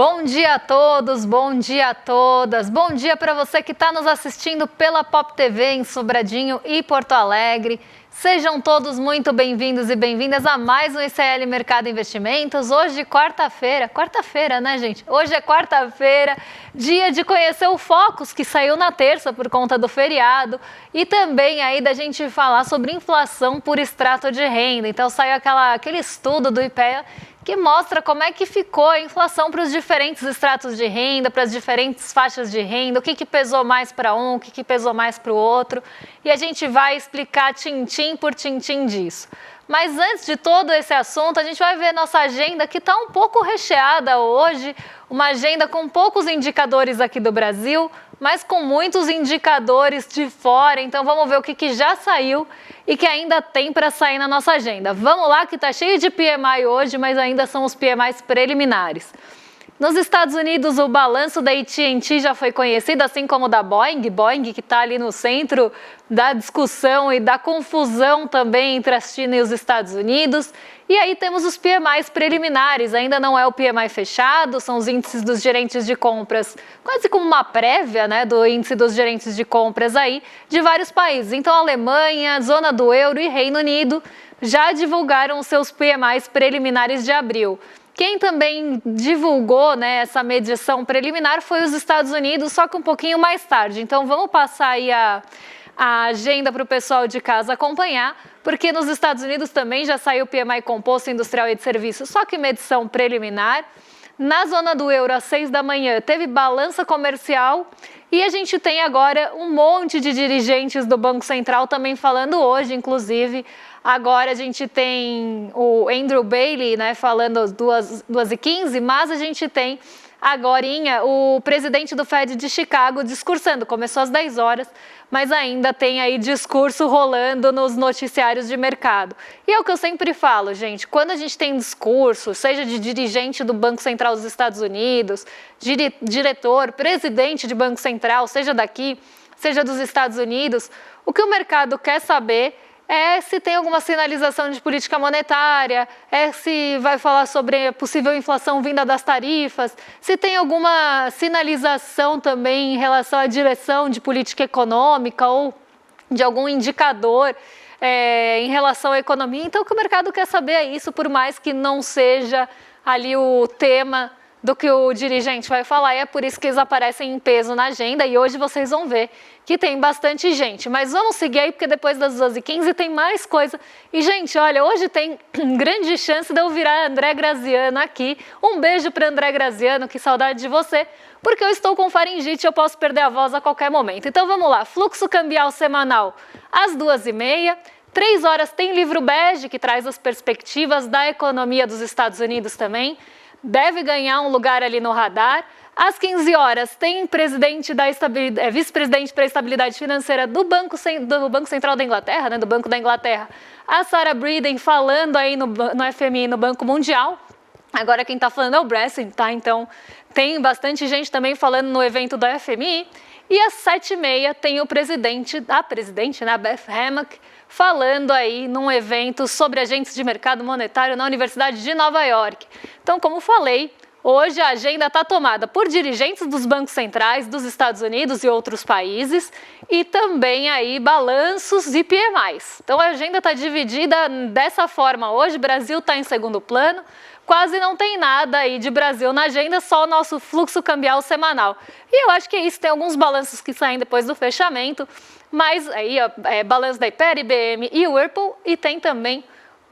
Bom dia a todos, bom dia a todas, bom dia para você que está nos assistindo pela Pop TV em Sobradinho e Porto Alegre. Sejam todos muito bem-vindos e bem-vindas a mais um ICL Mercado Investimentos. Hoje, quarta-feira, né, gente? Hoje é quarta-feira, dia de conhecer o Focus, que saiu na terça por conta do feriado, e também aí da gente falar sobre inflação por extrato de renda. Então, saiu aquele estudo do IPEA que mostra como é que ficou a inflação para os diferentes estratos de renda, para as diferentes faixas de renda, o que pesou mais para um, o que pesou mais para o outro. E a gente vai explicar tintim por tintim disso. Mas antes de todo esse assunto, a gente vai ver nossa agenda que está um pouco recheada hoje, uma agenda com poucos indicadores aqui do Brasil, mas com muitos indicadores de fora. Então vamos ver o que já saiu e que ainda tem para sair na nossa agenda. Vamos lá, que está cheio de PMI hoje, mas ainda são os PMIs preliminares. Nos Estados Unidos, o balanço da AT&T já foi conhecido, assim como o da Boeing que está ali no centro da discussão e da confusão também entre a China e os Estados Unidos. E aí temos os PMIs preliminares, ainda não é o PMI fechado, são os índices dos gerentes de compras, quase como uma prévia, né, do índice dos gerentes de compras aí de vários países. Então, Alemanha, zona do euro e Reino Unido já divulgaram os seus PMIs preliminares de abril. Quem também divulgou, né, essa medição preliminar foi os Estados Unidos, só que um pouquinho mais tarde. Então, vamos passar aí a agenda para o pessoal de casa acompanhar, porque nos Estados Unidos também já saiu o PMI composto industrial e de serviços, só que medição preliminar. Na zona do euro, às 6 da manhã, teve balança comercial e a gente tem agora um monte de dirigentes do Banco Central também falando hoje, inclusive. Agora a gente tem o Andrew Bailey, né, falando às 2h15, mas a gente tem agorinha o presidente do Fed de Chicago discursando. Começou às 10 horas, mas ainda tem aí discurso rolando nos noticiários de mercado. E é o que eu sempre falo, gente, quando a gente tem discurso, seja de dirigente do Banco Central dos Estados Unidos, diretor, presidente de Banco Central, seja daqui, seja dos Estados Unidos, o que o mercado quer saber é se tem alguma sinalização de política monetária, se vai falar sobre a possível inflação vinda das tarifas, se tem alguma sinalização também em relação à direção de política econômica ou de algum indicador em relação à economia. Então, o que o mercado quer saber é isso, por mais que não seja ali o tema do que o dirigente vai falar, e é por isso que eles aparecem em peso na agenda, e hoje vocês vão ver que tem bastante gente. Mas vamos seguir aí, porque depois das 12h15 tem mais coisa. E, gente, olha, hoje tem grande chance de eu virar André Graziano aqui. Um beijo para André Graziano, que saudade de você, porque eu estou com faringite e eu posso perder a voz a qualquer momento. Então vamos lá, fluxo cambial semanal às 2h30. 3 horas tem livro bege, que traz as perspectivas da economia dos Estados Unidos também. Deve ganhar um lugar ali no radar. Às 15 horas tem vice-presidente para a estabilidade financeira do Banco Central da Inglaterra, né, do Banco da Inglaterra, a Sarah Breeden falando aí no FMI, no Banco Mundial. Agora quem está falando é o Bressing, tá? Então tem bastante gente também falando no evento do FMI. E às 7h30 tem a presidente, né, a Beth Hammack, falando aí num evento sobre agentes de mercado monetário na Universidade de Nova York. Então, como falei, hoje a agenda está tomada por dirigentes dos bancos centrais dos Estados Unidos e outros países e também aí balanços e PMIs. Então, a agenda está dividida dessa forma hoje. O Brasil está em segundo plano. Quase não tem nada aí de Brasil na agenda, só o nosso fluxo cambial semanal. E eu acho que é isso, tem alguns balanços que saem depois do fechamento, mas aí balanço da Ipera, IBM e Whirlpool, e tem também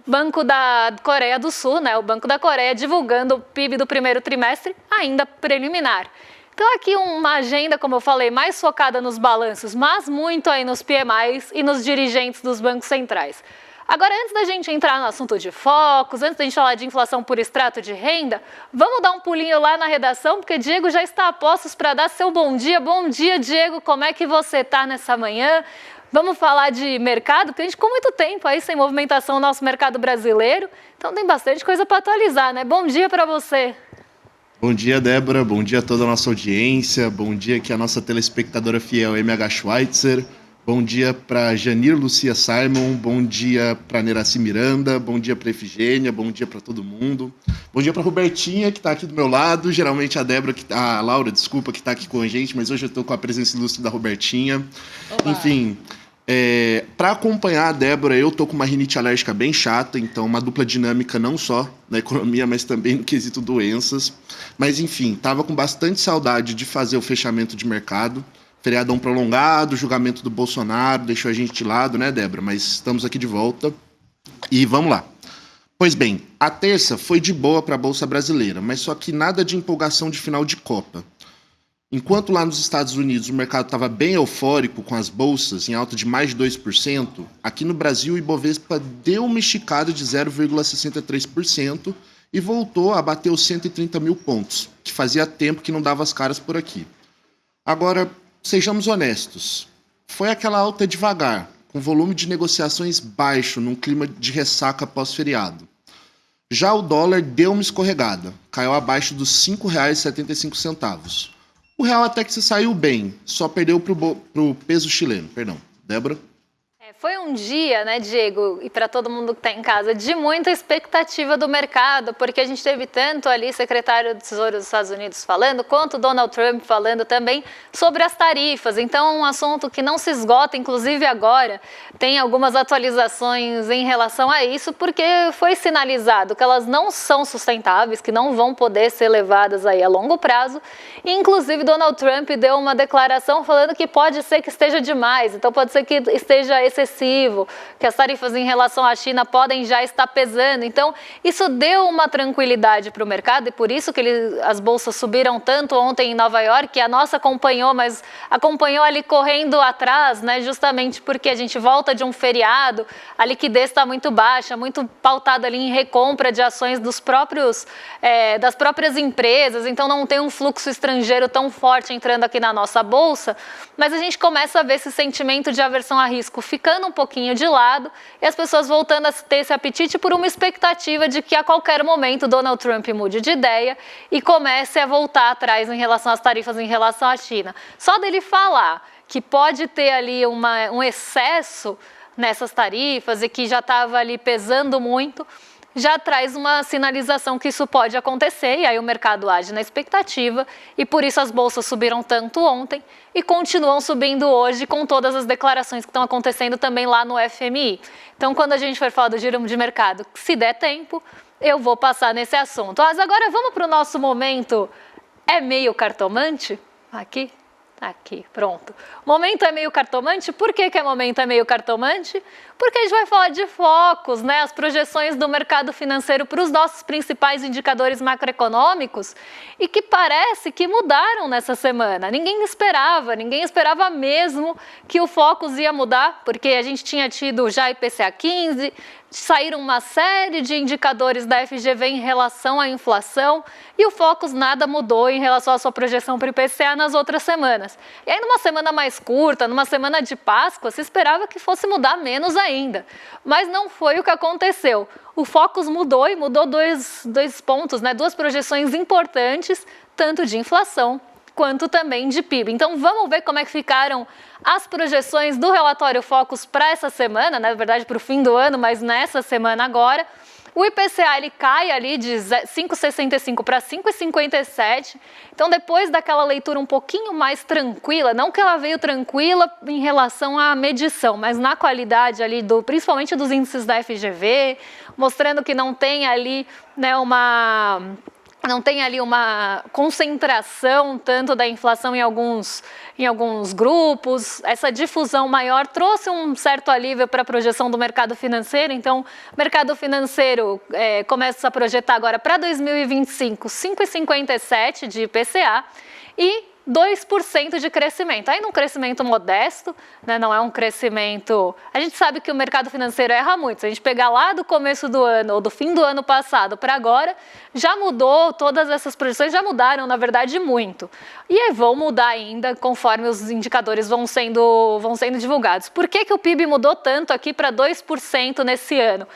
o Banco da Coreia do Sul, né, o Banco da Coreia, divulgando o PIB do primeiro trimestre, ainda preliminar. Então aqui uma agenda, como eu falei, mais focada nos balanços, mas muito aí nos PMIs e nos dirigentes dos bancos centrais. Agora, antes da gente entrar no assunto de focos, antes da gente falar de inflação por extrato de renda, vamos dar um pulinho lá na redação, porque Diego já está a postos para dar seu bom dia. Bom dia, Diego, como é que você está nessa manhã? Vamos falar de mercado, porque a gente ficou muito tempo aí sem movimentação no nosso mercado brasileiro, então tem bastante coisa para atualizar, né? Bom dia para você. Bom dia, Débora, bom dia a toda a nossa audiência, bom dia aqui a nossa telespectadora fiel MH Schweitzer. Bom dia para Janir Lucia Simon, bom dia para Neraci Miranda, bom dia para Efigênia, bom dia para todo mundo. Bom dia para Robertinha, que está aqui do meu lado, geralmente a Laura, desculpa, que está aqui com a gente, mas hoje eu estou com a presença ilustre da Robertinha. Olá. Enfim, para acompanhar a Débora, eu estou com uma rinite alérgica bem chata, então uma dupla dinâmica não só na economia, mas também no quesito doenças. Mas enfim, estava com bastante saudade de fazer o fechamento de mercado. Feriadão prolongado, julgamento do Bolsonaro, deixou a gente de lado, né, Débora? Mas estamos aqui de volta e vamos lá. Pois bem, a terça foi de boa para a Bolsa Brasileira, mas só que nada de empolgação de final de Copa. Enquanto lá nos Estados Unidos o mercado estava bem eufórico com as bolsas em alta de mais de 2%, aqui no Brasil o Ibovespa deu uma esticada de 0,63% e voltou a bater os 130 mil pontos, que fazia tempo que não dava as caras por aqui. Agora, sejamos honestos, foi aquela alta devagar, com volume de negociações baixo, num clima de ressaca pós-feriado. Já o dólar deu uma escorregada, caiu abaixo dos R$ 5,75. O real até que se saiu bem, só perdeu pro peso chileno. Perdão, Débora? Foi um dia, né, Diego, e para todo mundo que está em casa, de muita expectativa do mercado, porque a gente teve tanto ali secretário do Tesouro dos Estados Unidos falando, quanto Donald Trump falando também sobre as tarifas. Então, é um assunto que não se esgota, inclusive agora, tem algumas atualizações em relação a isso, porque foi sinalizado que elas não são sustentáveis, que não vão poder ser levadas aí a longo prazo. E, inclusive, Donald Trump deu uma declaração falando que pode ser que esteja demais, então pode ser que esteja excessivo, que as tarifas em relação à China podem já estar pesando. Então, isso deu uma tranquilidade para o mercado e por isso que as bolsas subiram tanto ontem em Nova York, a nossa acompanhou, mas acompanhou ali correndo atrás, né? Justamente porque a gente volta de um feriado, a liquidez está muito baixa, muito pautada ali em recompra de ações das próprias empresas, então não tem um fluxo estrangeiro tão forte entrando aqui na nossa bolsa, mas a gente começa a ver esse sentimento de aversão a risco ficando um pouquinho de lado e as pessoas voltando a ter esse apetite por uma expectativa de que a qualquer momento Donald Trump mude de ideia e comece a voltar atrás em relação às tarifas em relação à China. Só dele falar que pode ter ali um excesso nessas tarifas e que já estava ali pesando muito, já traz uma sinalização que isso pode acontecer e aí o mercado age na expectativa e por isso as bolsas subiram tanto ontem e continuam subindo hoje com todas as declarações que estão acontecendo também lá no FMI. Então, quando a gente for falar do giro de mercado, se der tempo, eu vou passar nesse assunto. Mas agora vamos para o nosso momento, é meio cartomante? Aqui, pronto. Momento é meio cartomante. Por que é momento é meio cartomante? Porque a gente vai falar de focos, né? As projeções do mercado financeiro para os nossos principais indicadores macroeconômicos e que parece que mudaram nessa semana. Ninguém esperava mesmo que o Focus ia mudar, porque a gente tinha tido já IPCA 15, saíram uma série de indicadores da FGV em relação à inflação e o Focus nada mudou em relação à sua projeção para o IPCA nas outras semanas. E aí, numa semana mais curta, numa semana de Páscoa, se esperava que fosse mudar menos ainda. Mas não foi o que aconteceu. O Focus mudou e mudou dois pontos, né? Duas projeções importantes, tanto de inflação quanto também de PIB. Então, vamos ver como é que ficaram as projeções do relatório Focus para essa semana, na verdade para o fim do ano, mas nessa semana agora. O IPCA ele cai ali de 5,65 para 5,57. Então, depois daquela leitura um pouquinho mais tranquila, não que ela veio tranquila em relação à medição, mas na qualidade ali principalmente dos índices da FGV, mostrando que não tem ali, né, não tem ali uma concentração tanto da inflação em alguns grupos. Essa difusão maior trouxe um certo alívio para a projeção do mercado financeiro. Então, o mercado financeiro começa a projetar agora para 2025 5,57 de IPCA e 2% de crescimento. Ainda um crescimento modesto, né? Não é um crescimento... A gente sabe que o mercado financeiro erra muito. Se a gente pegar lá do começo do ano ou do fim do ano passado para agora, já mudou, todas essas projeções já mudaram, na verdade, muito. E aí vão mudar ainda conforme os indicadores vão sendo divulgados. Por que o PIB mudou tanto aqui para 2% nesse ano?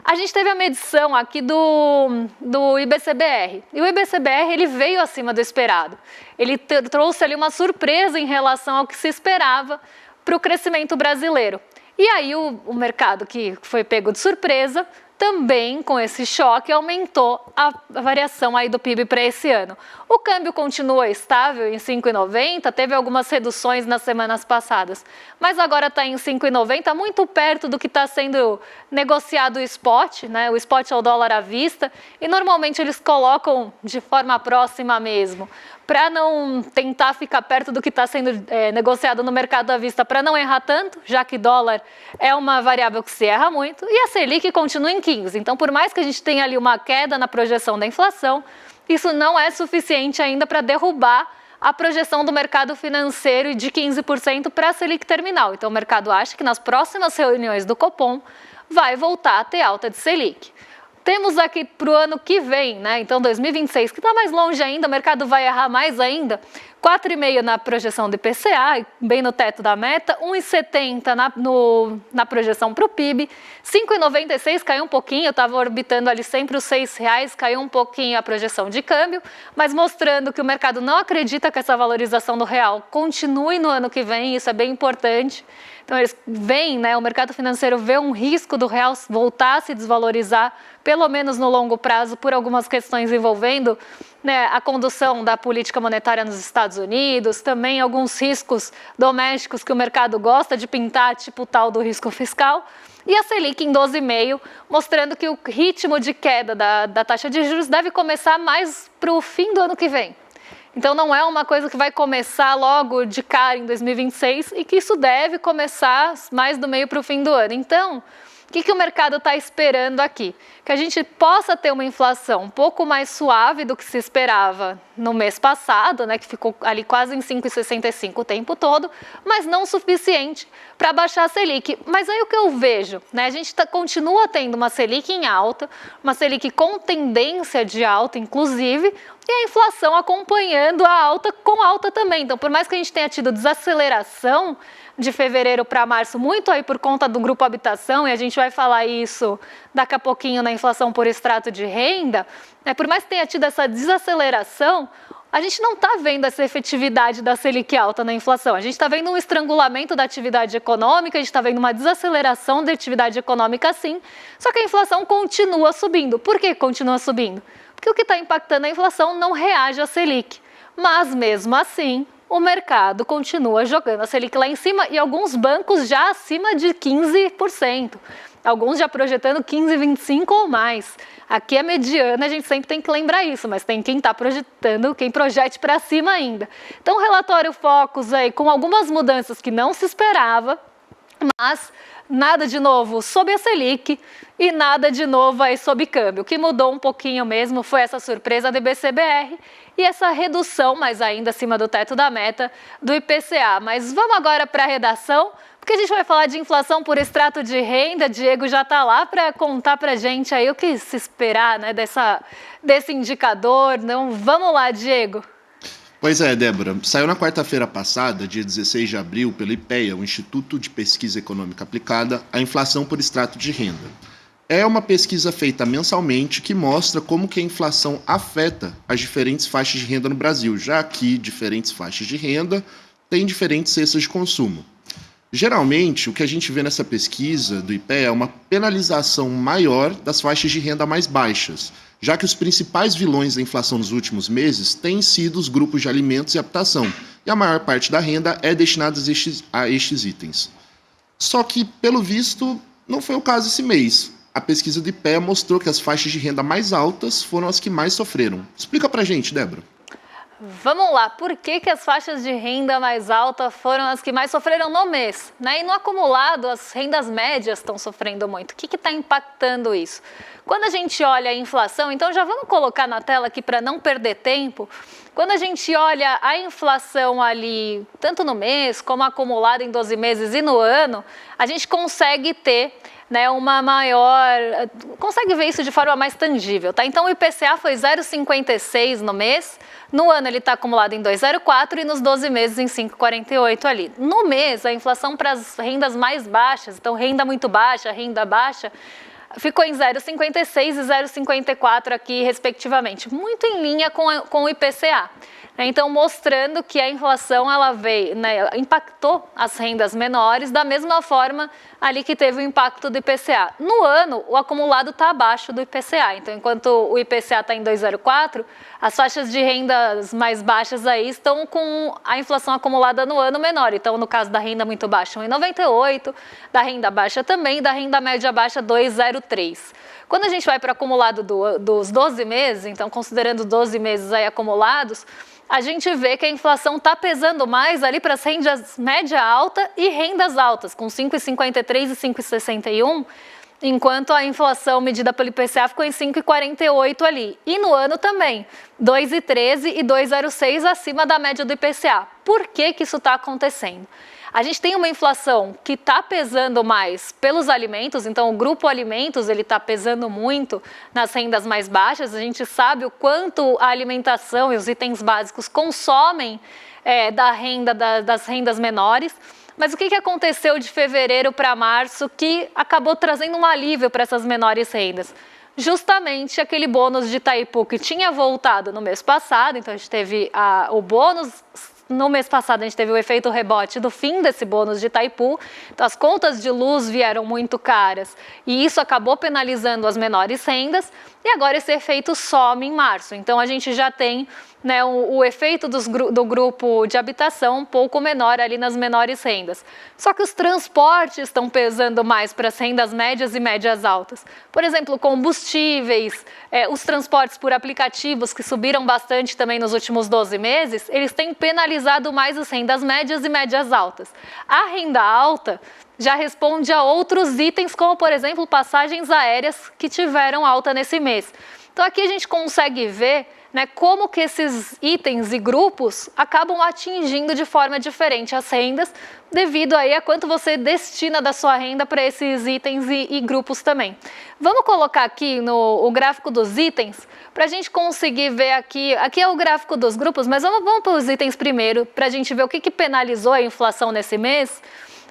A gente teve a medição aqui do IBCBR. E o IBCBR ele veio acima do esperado. Ele trouxe ali uma surpresa em relação ao que se esperava para o crescimento brasileiro. E aí o mercado, que foi pego de surpresa, também com esse choque aumentou a variação aí do PIB para esse ano. O câmbio continua estável em 5,90, teve algumas reduções nas semanas passadas, mas agora está em 5,90, muito perto do que está sendo negociado o spot, né? O spot é o dólar à vista, e normalmente eles colocam de forma próxima mesmo, para não tentar ficar perto do que está sendo negociado no mercado à vista, para não errar tanto, já que dólar é uma variável que se erra muito, e a Selic continua em 15. Então, por mais que a gente tenha ali uma queda na projeção da inflação, isso não é suficiente ainda para derrubar a projeção do mercado financeiro de 15% para a Selic terminal. Então, o mercado acha que nas próximas reuniões do Copom vai voltar a ter alta de Selic. Temos aqui para o ano que vem, né? Então 2026, que está mais longe ainda, o mercado vai errar mais ainda, 4,5% na projeção do IPCA, bem no teto da meta, 1,70% na projeção para o PIB, 5,96% caiu um pouquinho, eu estava orbitando ali sempre os R$6, caiu um pouquinho a projeção de câmbio, mas mostrando que o mercado não acredita que essa valorização do real continue no ano que vem, isso é bem importante. Então eles veem, né, o mercado financeiro vê um risco do real voltar a se desvalorizar, pelo menos no longo prazo, por algumas questões envolvendo, né, a condução da política monetária nos Estados Unidos, também alguns riscos domésticos que o mercado gosta de pintar, tipo o tal do risco fiscal, e a Selic em 12,5%, mostrando que o ritmo de queda da taxa de juros deve começar mais para o fim do ano que vem. Então, não é uma coisa que vai começar logo de cara em 2026 e que isso deve começar mais do meio para o fim do ano. Então, o que o mercado está esperando aqui? Que a gente possa ter uma inflação um pouco mais suave do que se esperava no mês passado, né, que ficou ali quase em 5,65 o tempo todo, mas não o suficiente para baixar a Selic. Mas aí o que eu vejo, né, a gente continua tendo uma Selic em alta, uma Selic com tendência de alta, inclusive, e a inflação acompanhando a alta com alta também. Então, por mais que a gente tenha tido desaceleração de fevereiro para março, muito aí por conta do grupo habitação, e a gente vai falar isso daqui a pouquinho na inflação por extrato de renda, né, por mais que tenha tido essa desaceleração, a gente não está vendo essa efetividade da Selic alta na inflação. A gente está vendo um estrangulamento da atividade econômica, a gente está vendo uma desaceleração da atividade econômica sim, só que a inflação continua subindo. Por que continua subindo? Porque o que está impactando a inflação não reage à Selic, mas mesmo assim o mercado continua jogando a Selic lá em cima e alguns bancos já acima de 15%, alguns já projetando 15,25% ou mais. Aqui é mediana, a gente sempre tem que lembrar isso, mas tem quem está projetando, quem projete para cima ainda. Então, relatório Focus aí com algumas mudanças que não se esperava, mas nada de novo sob a Selic e nada de novo aí sob câmbio. O que mudou um pouquinho mesmo foi essa surpresa do IBCBR e essa redução, mas ainda acima do teto da meta, do IPCA. Mas vamos agora para a redação, porque a gente vai falar de inflação por extrato de renda. Diego já está lá para contar para a gente aí o que se esperar, né, desse indicador. Então, vamos lá, Diego. Pois é, Débora. Saiu na quarta-feira passada, dia 16 de abril, pelo IPEA, o Instituto de Pesquisa Econômica Aplicada, a inflação por extrato de renda. É uma pesquisa feita mensalmente que mostra como que a inflação afeta as diferentes faixas de renda no Brasil, já que diferentes faixas de renda têm diferentes cestas de consumo. Geralmente, o que a gente vê nessa pesquisa do IPEA é uma penalização maior das faixas de renda mais baixas, já que os principais vilões da inflação nos últimos meses têm sido os grupos de alimentos e habitação, e a maior parte da renda é destinada a estes itens. Só que, pelo visto, não foi o caso esse mês. A pesquisa do IPEA mostrou que as faixas de renda mais altas foram as que mais sofreram. Explica pra gente, Débora. Vamos lá, por que as faixas de renda mais alta foram as que mais sofreram no mês? Né? E no acumulado, as rendas médias estão sofrendo muito. O que está impactando isso? Quando a gente olha a inflação, então já vamos colocar na tela aqui para não perder tempo. Quando a gente olha a inflação ali, tanto no mês como acumulada em 12 meses e no ano, a gente consegue ter, né, uma maior, consegue ver isso de forma mais tangível, tá? Então o IPCA foi 0,56 no mês, no ano ele está acumulado em 2,04 e nos 12 meses em 5,48 ali. No mês, a inflação para as rendas mais baixas, então renda muito baixa, renda baixa, ficou em 0,56 e 0,54 aqui, respectivamente, muito em linha com o IPCA. Então, mostrando que a inflação ela veio, né, impactou as rendas menores da mesma forma ali que teve o impacto do IPCA. No ano, o acumulado está abaixo do IPCA. Então, enquanto o IPCA está em 2,04, as faixas de rendas mais baixas aí estão com a inflação acumulada no ano menor. Então, no caso da renda muito baixa, 1,98, da renda baixa também, da renda média baixa, 2,03. Quando a gente vai para o acumulado dos 12 meses, então considerando 12 meses aí acumulados, a gente vê que a inflação está pesando mais ali para as rendas média alta e rendas altas, com 5,53 e 5,61, enquanto a inflação medida pelo IPCA ficou em 5,48 ali. E no ano também, 2,13 e 2,06 acima da média do IPCA. Por que que isso está acontecendo? A gente tem uma inflação que está pesando mais pelos alimentos, então o grupo alimentos ele está pesando muito nas rendas mais baixas. A gente sabe o quanto a alimentação e os itens básicos consomem das rendas menores. Mas o que aconteceu de fevereiro para março que acabou trazendo um alívio para essas menores rendas? Justamente aquele bônus de Itaipu que tinha voltado no mês passado, então a gente teve o bônus. No mês passado, a gente teve o efeito rebote do fim desse bônus de Itaipu, então as contas de luz vieram muito caras e isso acabou penalizando as menores rendas e agora esse efeito some em março. Então a gente já tem, né, o efeito do grupo de habitação um pouco menor ali nas menores rendas. Só que os transportes estão pesando mais para as rendas médias e médias altas. Por exemplo, combustíveis, os transportes por aplicativos que subiram bastante também nos últimos 12 meses, eles têm penalizado mais as rendas médias e médias altas. A renda alta já responde a outros itens, como por exemplo passagens aéreas que tiveram alta nesse mês. Então aqui a gente consegue ver, né, como que esses itens e grupos acabam atingindo de forma diferente as rendas, devido aí a quanto você destina da sua renda para esses itens e grupos também. Vamos colocar aqui o gráfico dos itens, para a gente conseguir ver aqui é o gráfico dos grupos, mas vamos para os itens primeiro, para a gente ver o que penalizou a inflação nesse mês.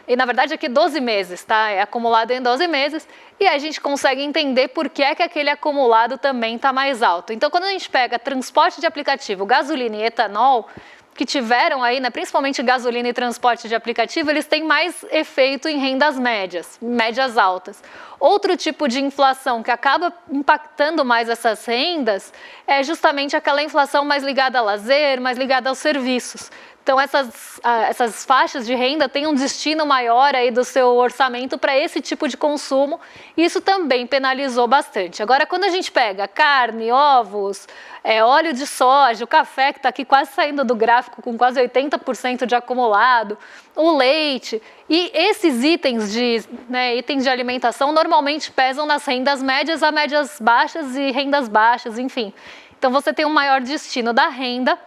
E, na verdade, aqui 12 meses, tá? É acumulado em 12 meses. E aí a gente consegue entender por que é que aquele acumulado também está mais alto. Então, quando a gente pega transporte de aplicativo, gasolina e etanol, que tiveram aí, né, principalmente gasolina e transporte de aplicativo, eles têm mais efeito em rendas médias, médias altas. Outro tipo de inflação que acaba impactando mais essas rendas é justamente aquela inflação mais ligada a lazer, mais ligada aos serviços. Então, essas faixas de renda têm um destino maior aí do seu orçamento para esse tipo de consumo, e isso também penalizou bastante. Agora, quando a gente pega carne, ovos, óleo de soja, o café, que está aqui quase saindo do gráfico com quase 80% de acumulado, o leite, e esses itens de alimentação normalmente pesam nas rendas médias a médias baixas e rendas baixas, enfim. Então, você tem um maior destino da renda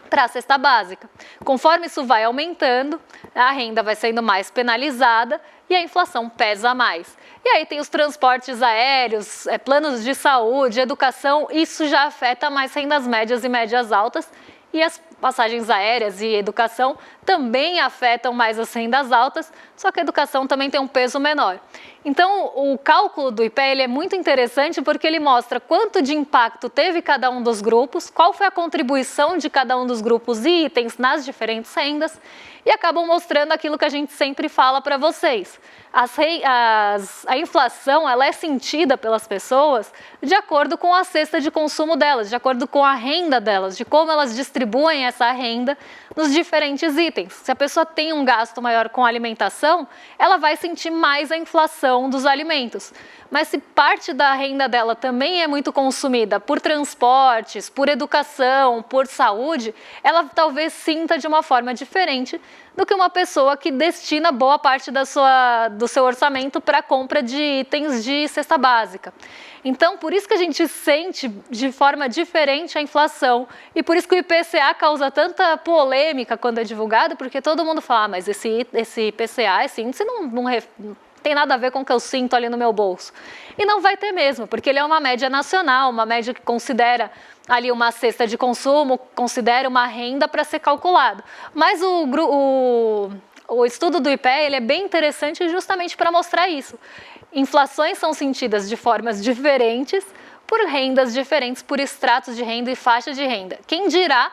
para a cesta básica. Conforme isso vai aumentando, a renda vai sendo mais penalizada e a inflação pesa mais. E aí tem os transportes aéreos, planos de saúde, educação, isso já afeta mais rendas médias e médias altas, e as passagens aéreas e educação também afetam mais as rendas altas, só que a educação também tem um peso menor. Então, o cálculo do IPE ele é muito interessante porque ele mostra quanto de impacto teve cada um dos grupos, qual foi a contribuição de cada um dos grupos e itens nas diferentes rendas, e acabam mostrando aquilo que a gente sempre fala para vocês. A inflação ela é sentida pelas pessoas de acordo com a cesta de consumo delas, de acordo com a renda delas, de como elas distribuem essa renda nos diferentes itens. Se a pessoa tem um gasto maior com alimentação, ela vai sentir mais a inflação dos alimentos. Mas se parte da renda dela também é muito consumida por transportes, por educação, por saúde, ela talvez sinta de uma forma diferente do que uma pessoa que destina boa parte do seu orçamento para a compra de itens de cesta básica. Então, por isso que a gente sente de forma diferente a inflação e por isso que o IPCA causa tanta polêmica quando é divulgado, porque todo mundo fala, mas esse IPCA, esse índice não tem nada a ver com o que eu sinto ali no meu bolso. E não vai ter mesmo, porque ele é uma média nacional, uma média que considera ali uma cesta de consumo, considera uma renda para ser calculado. Mas o estudo do IPE ele é bem interessante justamente para mostrar isso. Inflações são sentidas de formas diferentes, por rendas diferentes, por estratos de renda e faixa de renda. Quem dirá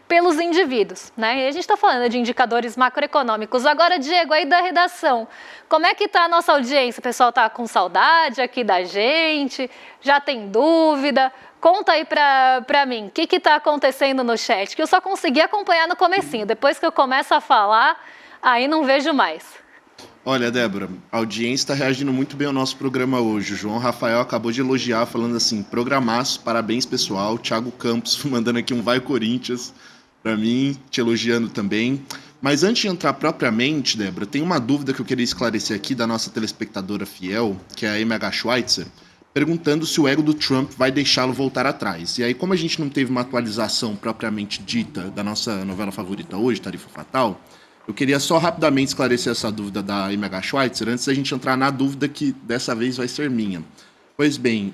pelos indivíduos, né? E a gente está falando de indicadores macroeconômicos. Agora, Diego, aí da redação, como é que está a nossa audiência? O pessoal está com saudade aqui da gente? Já tem dúvida? Conta aí para mim, o que está acontecendo no chat? Que eu só consegui acompanhar no comecinho. Depois que eu começo a falar, aí não vejo mais. Olha, Débora, a audiência está reagindo muito bem ao nosso programa hoje. O João Rafael acabou de elogiar, falando assim, programaço, parabéns pessoal. Thiago Campos mandando aqui um vai Corinthians para mim, te elogiando também. Mas antes de entrar propriamente, Débora, tem uma dúvida que eu queria esclarecer aqui da nossa telespectadora fiel, que é a MH Schweitzer, perguntando se o ego do Trump vai deixá-lo voltar atrás. E aí, como a gente não teve uma atualização propriamente dita da nossa novela favorita hoje, Tarifa Fatal, eu queria só rapidamente esclarecer essa dúvida da MH Schweitzer, antes da gente entrar na dúvida que dessa vez vai ser minha. Pois bem,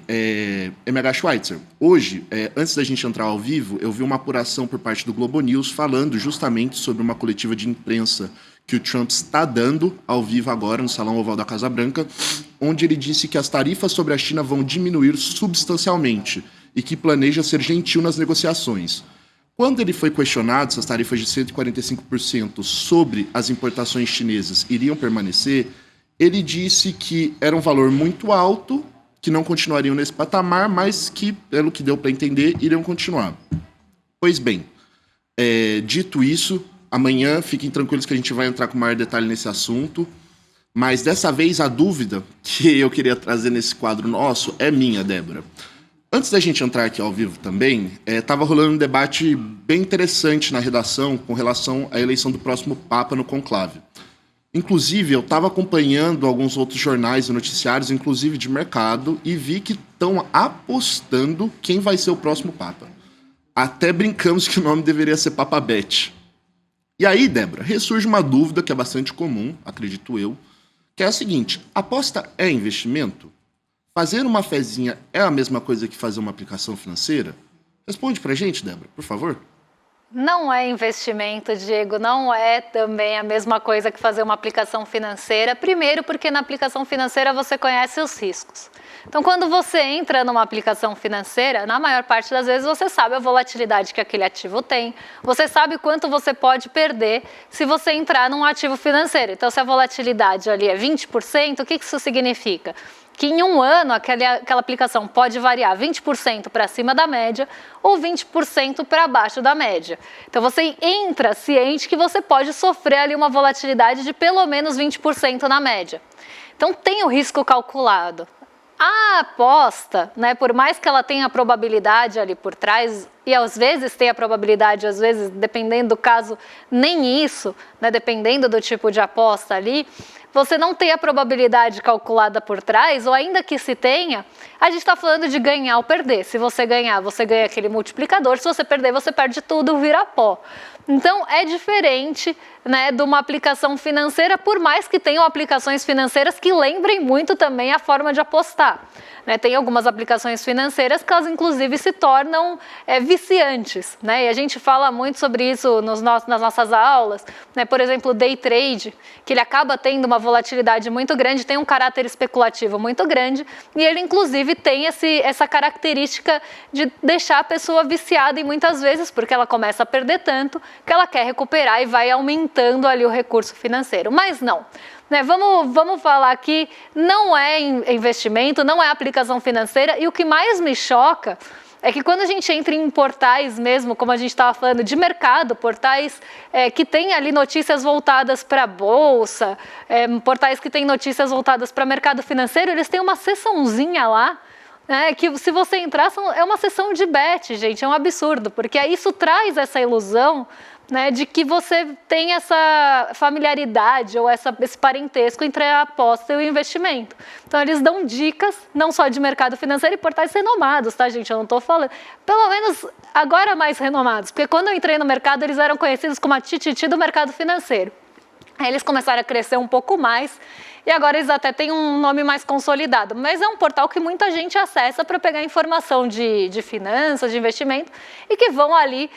MH Schweitzer, hoje, antes da gente entrar ao vivo, eu vi uma apuração por parte do Globo News falando justamente sobre uma coletiva de imprensa que o Trump está dando ao vivo agora no Salão Oval da Casa Branca, onde ele disse que as tarifas sobre a China vão diminuir substancialmente e que planeja ser gentil nas negociações. Quando ele foi questionado se as tarifas de 145% sobre as importações chinesas iriam permanecer, ele disse que era um valor muito alto, que não continuariam nesse patamar, mas que, pelo que deu para entender, iriam continuar. Pois bem, dito isso, amanhã fiquem tranquilos que a gente vai entrar com maior detalhe nesse assunto, mas dessa vez a dúvida que eu queria trazer nesse quadro nosso é minha, Débora. Antes da gente entrar aqui ao vivo também, estava rolando um debate bem interessante na redação com relação à eleição do próximo Papa no conclave. Inclusive, eu estava acompanhando alguns outros jornais e noticiários, inclusive de mercado, e vi que estão apostando quem vai ser o próximo Papa. Até brincamos que o nome deveria ser Papa Bete. E aí, Débora, ressurge uma dúvida que é bastante comum, acredito eu, que é a seguinte: aposta é investimento? Fazer uma fezinha é a mesma coisa que fazer uma aplicação financeira? Responde pra gente, Débora, por favor. Não é investimento, Diego, não é também a mesma coisa que fazer uma aplicação financeira. Primeiro, porque na aplicação financeira você conhece os riscos. Então, quando você entra numa aplicação financeira, na maior parte das vezes você sabe a volatilidade que aquele ativo tem, você sabe quanto você pode perder se você entrar num ativo financeiro. Então, se a volatilidade ali é 20%, o que isso significa? Que em um ano aquela aplicação pode variar 20% para cima da média ou 20% para baixo da média. Então você entra ciente que você pode sofrer ali uma volatilidade de pelo menos 20% na média. Então tem o risco calculado. A aposta, né, por mais que ela tenha a probabilidade ali por trás, e às vezes tem a probabilidade, às vezes, dependendo do caso, nem isso, né, dependendo do tipo de aposta ali, você não tem a probabilidade calculada por trás, ou ainda que se tenha, a gente está falando de ganhar ou perder. Se você ganhar, você ganha aquele multiplicador, se você perder, você perde tudo, vira pó. Então, é diferente, né, de uma aplicação financeira, por mais que tenham aplicações financeiras que lembrem muito também a forma de apostar. Né, tem algumas aplicações financeiras que elas, inclusive, se tornam viciantes. Né, e a gente fala muito sobre isso nas nossas aulas. Né, por exemplo, o day trade, que ele acaba tendo uma volatilidade muito grande, tem um caráter especulativo muito grande, e ele, inclusive, tem essa característica de deixar a pessoa viciada, e muitas vezes, porque ela começa a perder tanto, que ela quer recuperar e vai aumentando ali o recurso financeiro. Mas não. Né, vamos falar que não é investimento, não é aplicação financeira, e o que mais me choca é que quando a gente entra em portais mesmo, como a gente estava falando, de mercado, portais que tem ali notícias voltadas para a bolsa, portais que têm notícias voltadas para mercado financeiro, eles têm uma seçãozinha lá, que se você entrar, é uma seção de bet, gente, é um absurdo, porque isso traz essa ilusão, né, de que você tem essa familiaridade ou esse parentesco entre a aposta e o investimento. Então, eles dão dicas, não só de mercado financeiro, e portais renomados, tá, gente? Eu não estou falando. Pelo menos agora mais renomados, porque quando eu entrei no mercado, eles eram conhecidos como a tititi do mercado financeiro. Aí eles começaram a crescer um pouco mais, e agora eles até têm um nome mais consolidado, mas é um portal que muita gente acessa para pegar informação de finanças, de investimento, e que vão ali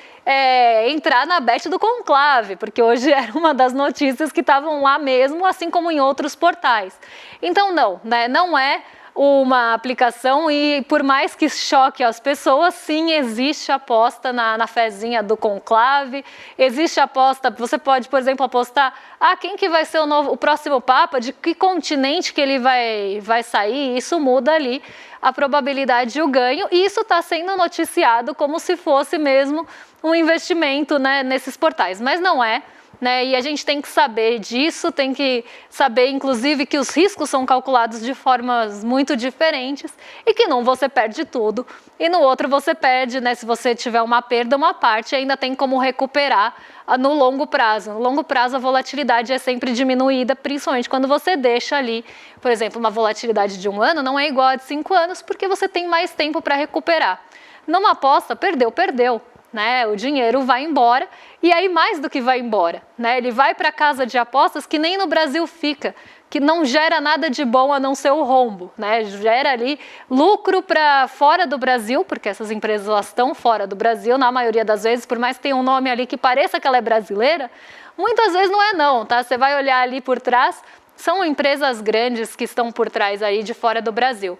entrar na bet do conclave, porque hoje era uma das notícias que estavam lá mesmo, assim como em outros portais. Então não, né? Não é uma aplicação, e por mais que choque as pessoas, sim, existe aposta na fezinha do conclave, existe aposta, você pode, por exemplo, apostar quem que vai ser o próximo Papa, de que continente que ele vai sair, isso muda ali a probabilidade de o ganho, e isso está sendo noticiado como se fosse mesmo um investimento, né, nesses portais, mas não é. Né? E a gente tem que saber disso, tem que saber, inclusive, que os riscos são calculados de formas muito diferentes e que num você perde tudo e no outro você perde, né? Se você tiver uma perda, uma parte ainda tem como recuperar no longo prazo. No longo prazo, a volatilidade é sempre diminuída, principalmente quando você deixa ali, por exemplo, uma volatilidade de 1 ano não é igual a de 5 anos, porque você tem mais tempo para recuperar. Numa aposta, perdeu. Né? O dinheiro vai embora, e aí mais do que vai embora, né? Ele vai para a casa de apostas que nem no Brasil fica, que não gera nada de bom a não ser o rombo, né? Gera ali lucro para fora do Brasil, porque essas empresas elas estão fora do Brasil, na maioria das vezes, por mais que tenha um nome ali que pareça que ela é brasileira, muitas vezes não é não, tá? Você vai olhar ali por trás, são empresas grandes que estão por trás aí de fora do Brasil.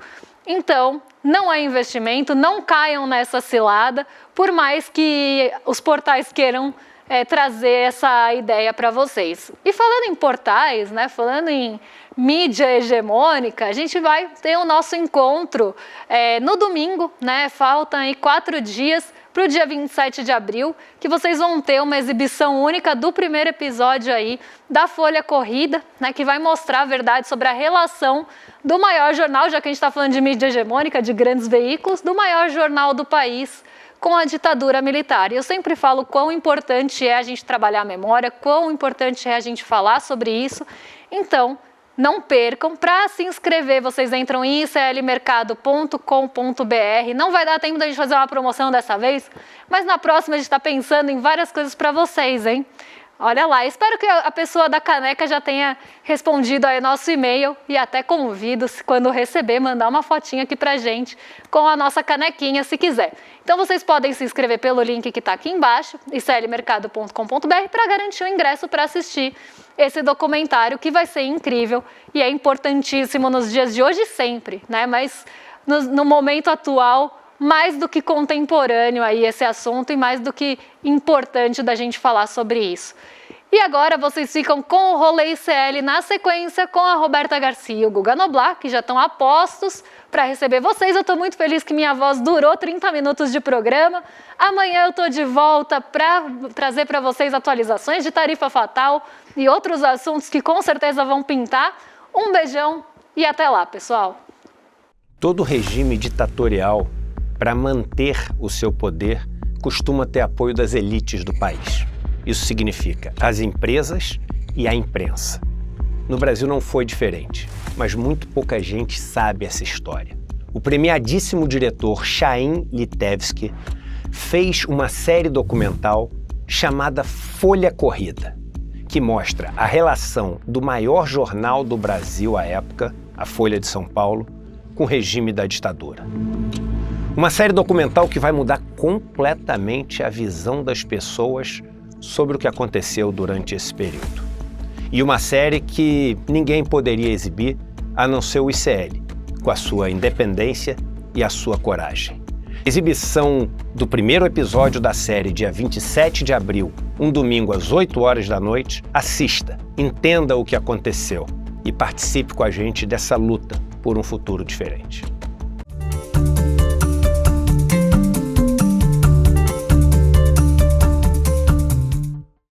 Então, não é investimento, não caiam nessa cilada, por mais que os portais queiram trazer essa ideia para vocês. E falando em portais, né, falando em mídia hegemônica, a gente vai ter o nosso encontro no domingo, né, faltam aí 4 dias para o dia 27 de abril, que vocês vão ter uma exibição única do primeiro episódio aí da Folha Corrida, né, que vai mostrar a verdade sobre a relação do maior jornal, já que a gente está falando de mídia hegemônica, de grandes veículos, do maior jornal do país com a ditadura militar. E eu sempre falo quão importante é a gente trabalhar a memória, quão importante é a gente falar sobre isso. Então, não percam. Para se inscrever, vocês entram em iclmercado.com.br. Não vai dar tempo da gente fazer uma promoção dessa vez, mas na próxima a gente está pensando em várias coisas para vocês, hein? Olha lá, espero que a pessoa da caneca já tenha respondido aí nosso e-mail, e até convido, quando receber, mandar uma fotinha aqui pra gente com a nossa canequinha, se quiser. Então vocês podem se inscrever pelo link que está aqui embaixo, iclmercado.com.br, para garantir o ingresso para assistir esse documentário, que vai ser incrível e é importantíssimo nos dias de hoje e sempre, né? Mas no momento atual, mais do que contemporâneo aí esse assunto, e mais do que importante da gente falar sobre isso. E agora vocês ficam com o Rolê ICL na sequência, com a Roberta Garcia e o Guga Noblar, que já estão a postos para receber vocês. Eu estou muito feliz que minha voz durou 30 minutos de programa. Amanhã eu estou de volta para trazer para vocês atualizações de tarifa fatal e outros assuntos que com certeza vão pintar. Um beijão e até lá, pessoal. Todo regime ditatorial, para manter o seu poder, costuma ter apoio das elites do país. Isso significa as empresas e a imprensa. No Brasil não foi diferente, mas muito pouca gente sabe essa história. O premiadíssimo diretor Chaim Litevski fez uma série documental chamada Folha Corrida, que mostra a relação do maior jornal do Brasil à época, a Folha de São Paulo, com o regime da ditadura. Uma série documental que vai mudar completamente a visão das pessoas sobre o que aconteceu durante esse período. E uma série que ninguém poderia exibir a não ser o ICL, com a sua independência e a sua coragem. Exibição do primeiro episódio da série, dia 27 de abril, um domingo às 8 horas da noite. Assista, entenda o que aconteceu e participe com a gente dessa luta por um futuro diferente.